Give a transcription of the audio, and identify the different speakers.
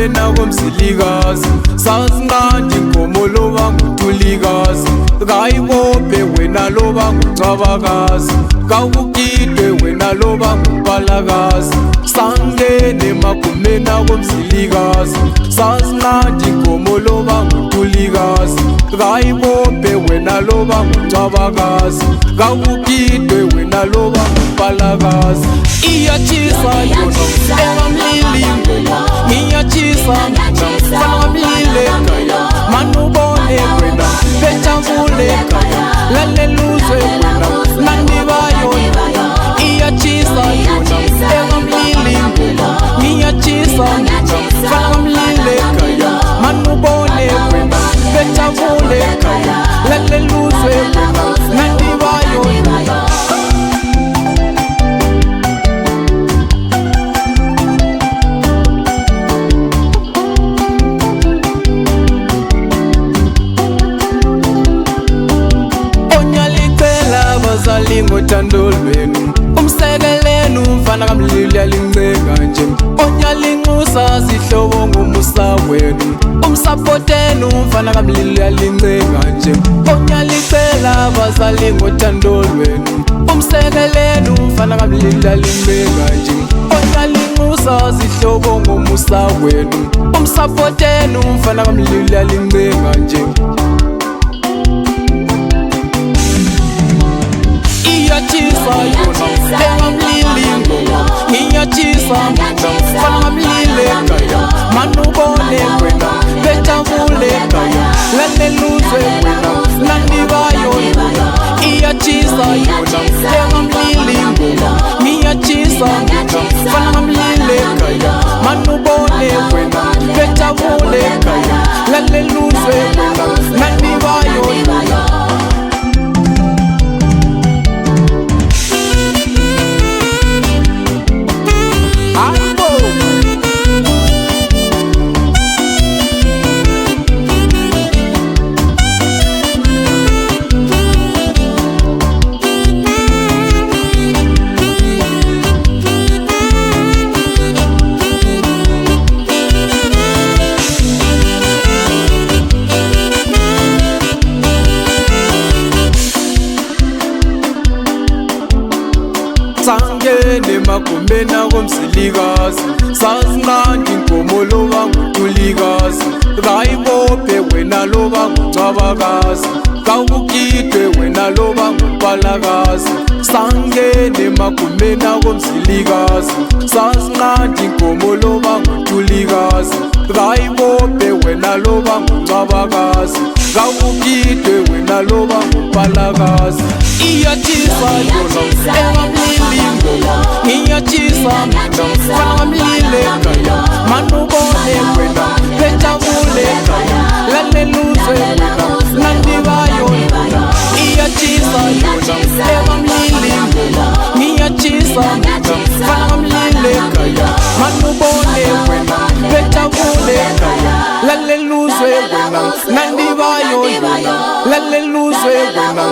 Speaker 1: kumena komsilikazi sasinqandi inkomo loba ngutulikazi kayibophe wena loba ngucabakazi kawukidwe wena loba ngupalakazi sangene magumena komsilikazi sasinqandi inkomo loba ngutulikazi kayibophe wena loba ngucabakazi kawukidwe wena loba ngupalakazi iyatshisa yona engamlili ingoma ngiyatshisa mfana kamlile ekhaya manubone wena bejabule ekhaya laleluzwe wena nandibayo iyatshisa yona engamlili ingoma ngiyatshisa mfana kamlile ekhaya manubone wena bejabule ekhaya laleluzwe wena nandibayo ngothando lwenu umsekelenu mfana kamlili alincenga nje onyalinxusa sihlobo ngumusa wenu umsapotenu mfana kamlili alincenga nje onyalicela bazali ngothando lwenu umsekelenu mfana kamlili alincenga nje onyalinxusa sihlobo ngumusa wenu umsapotenu mfana kamlili alincenga nje ngiyatshisa yona engamlili ingoma ngiyatshisa mfana kamlile ekhaya manubone wena bejabule ekhaya laleluzwe wena nandibayo iyatshisa yona engamlili ingoma ngiyatshisa mfana kamlile ekhaya manubone wena bejabule ekhaya laleluzwe wena nandibayo sangene magumena komsilikazi sasinqandi inkomo loba ngutulikazi kayibophe wena loba ngucabakazi kawukidwe wena loba ngupalakazi sangene magumena komsilikazi sasinqandi inkomo loba ngutulikazi kayibophe wena loba ngucabakazi kawukidwe wena loba ngupalakazi iyatshisa yona engamlili ingoma ngiyatshisa mfana kamlile ekhaya manubone wena bejabule ekhaya laleluzwe wena nandibayo iyatshisa yona engamlili ingoma ngiyatshisa mfana kamlile ekhaya manubone wena bejabule ekhaya laleluzwe wena nandibayo laleluzwe wena